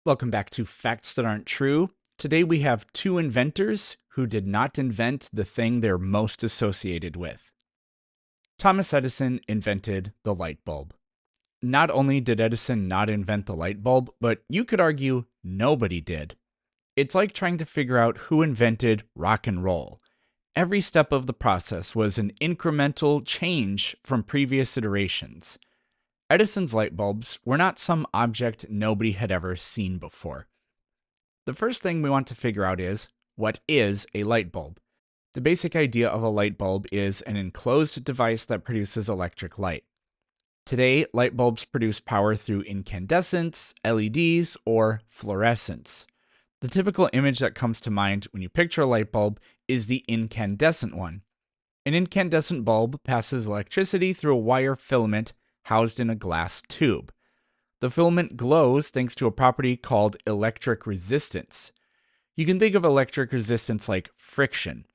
Welcome back to Facts That Aren't True. Today we have two inventors who did not invent the thing they're most associated with. Thomas Edison invented the light bulb. Not only did Edison not invent the light bulb, but you could argue nobody did. It's like trying to figure out who invented rock and roll. Every step of the process was an incremental change from previous iterations. Edison's light bulbs were not some object nobody had ever seen before. The first thing we want to figure out is, what is a light bulb? The basic idea of a light bulb is an enclosed device that produces electric light. Today, light bulbs produce power through incandescence, LEDs, or fluorescence. The typical image that comes to mind when you picture a light bulb is the incandescent one. An incandescent bulb passes electricity through a wire filament housed in a glass tube. The filament glows thanks to a property called electric resistance. You can think of electric resistance like friction.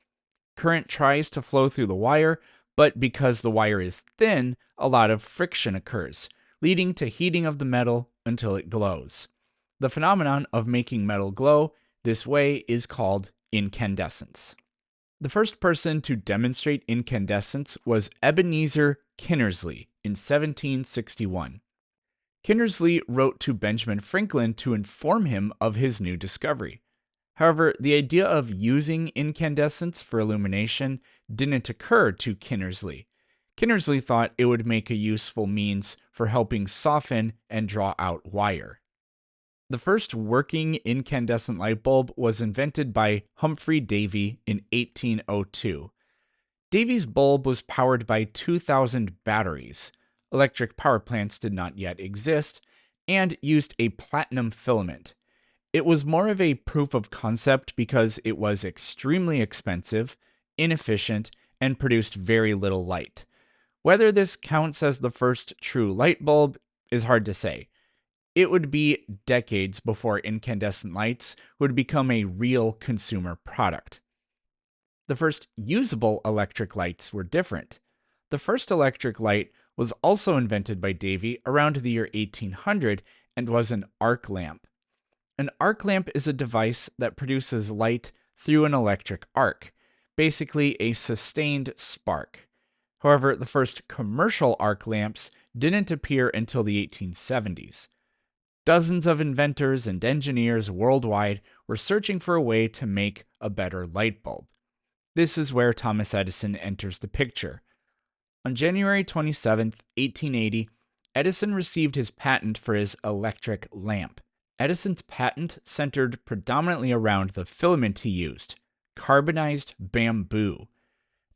Current tries to flow through the wire, but because the wire is thin, a lot of friction occurs, leading to heating of the metal until it glows. The phenomenon of making metal glow this way is called incandescence. The first person to demonstrate incandescence was Ebenezer Kinnersley in 1761. Kinnersley wrote to Benjamin Franklin to inform him of his new discovery. However, the idea of using incandescence for illumination didn't occur to Kinnersley. Kinnersley thought it would make a useful means for helping soften and draw out wire. The first working incandescent light bulb was invented by Humphrey Davy in 1802. Davy's bulb was powered by 2,000 batteries. Electric power plants did not yet exist, and used a platinum filament. It was more of a proof of concept because it was extremely expensive, inefficient, and produced very little light. Whether this counts as the first true light bulb is hard to say. It would be decades before incandescent lights would become a real consumer product. The first usable electric lights were different. The first electric light was also invented by Davy around the year 1800 and was an arc lamp. An arc lamp is a device that produces light through an electric arc, basically a sustained spark. However, the first commercial arc lamps didn't appear until the 1870s. Dozens of inventors and engineers worldwide were searching for a way to make a better light bulb. This is where Thomas Edison enters the picture. On January 27, 1880, Edison received his patent for his electric lamp. Edison's patent centered predominantly around the filament he used, carbonized bamboo.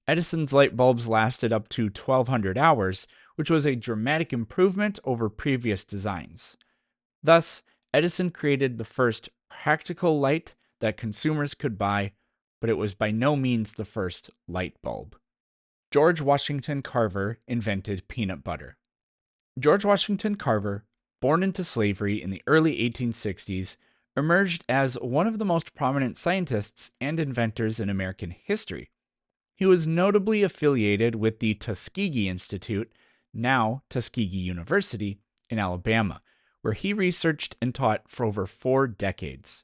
Edison's light bulbs lasted up to 1,200 hours, which was a dramatic improvement over previous designs. Thus, Edison created the first practical light that consumers could buy, but it was by no means the first light bulb. George Washington Carver invented peanut butter. George Washington Carver, born into slavery in the early 1860s, emerged as one of the most prominent scientists and inventors in American history. He was notably affiliated with the Tuskegee Institute, now Tuskegee University, in Alabama, where he researched and taught for over 4 decades.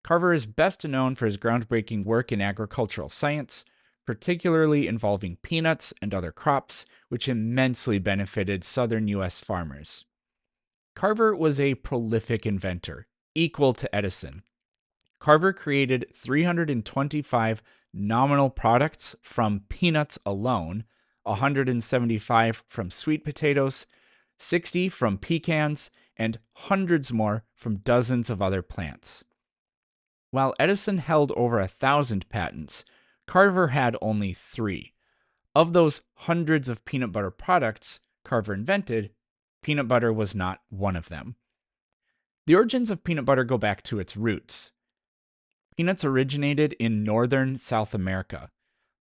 Carver is best known for his groundbreaking work in agricultural science, particularly involving peanuts and other crops, which immensely benefited southern U.S. farmers. Carver was a prolific inventor, equal to Edison. Carver created 325 nominal products from peanuts alone, 175 from sweet potatoes, 60 from pecans, and hundreds more from dozens of other plants. While Edison held over 1,000 patents, Carver had only 3. Of those hundreds of peanut butter products Carver invented, peanut butter was not one of them. The origins of peanut butter go back to its roots. Peanuts originated in northern South America.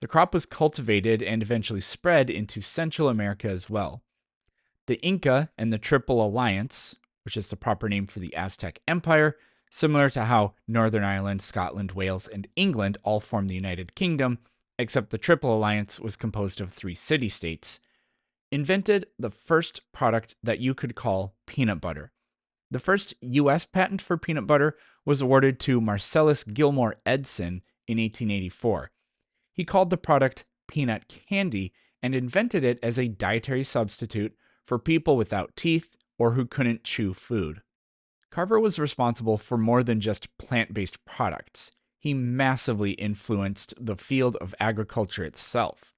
The crop was cultivated and eventually spread into Central America as well. The Inca and the Triple Alliance, which is the proper name for the Aztec Empire, similar to how Northern Ireland, Scotland, Wales, and England all formed the United Kingdom, except the Triple Alliance was composed of 3 city-states, invented the first product that you could call peanut butter. The first U.S. patent for peanut butter was awarded to Marcellus Gilmore Edson in 1884. He called the product peanut candy and invented it as a dietary substitute for people without teeth or who couldn't chew food. Carver was responsible for more than just plant-based products. He massively influenced the field of agriculture itself.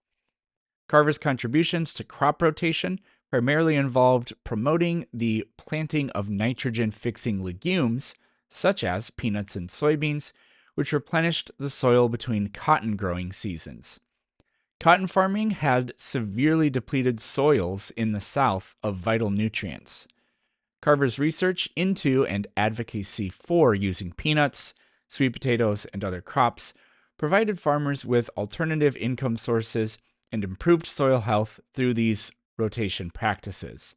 Carver's contributions to crop rotation primarily involved promoting the planting of nitrogen-fixing legumes, such as peanuts and soybeans, which replenished the soil between cotton growing seasons. Cotton farming had severely depleted soils in the South of vital nutrients. Carver's research into and advocacy for using peanuts, sweet potatoes, and other crops provided farmers with alternative income sources and improved soil health through these rotation practices.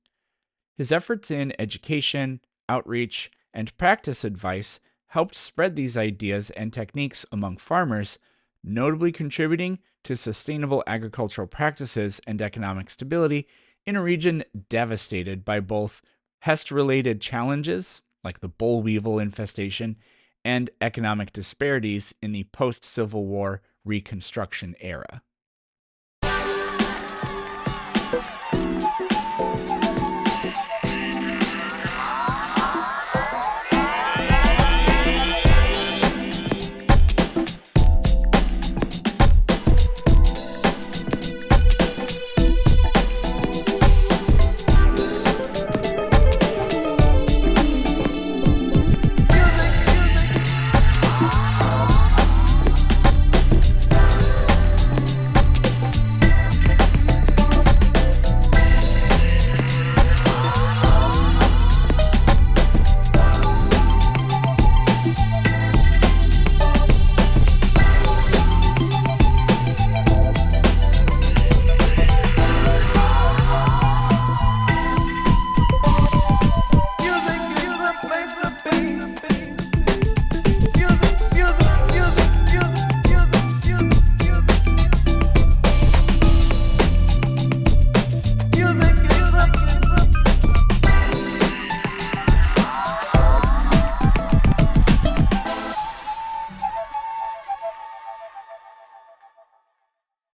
His efforts in education, outreach, and practice advice helped spread these ideas and techniques among farmers, notably contributing to sustainable agricultural practices and economic stability in a region devastated by both pest-related challenges, like the boll weevil infestation, and economic disparities in the post-Civil War Reconstruction era.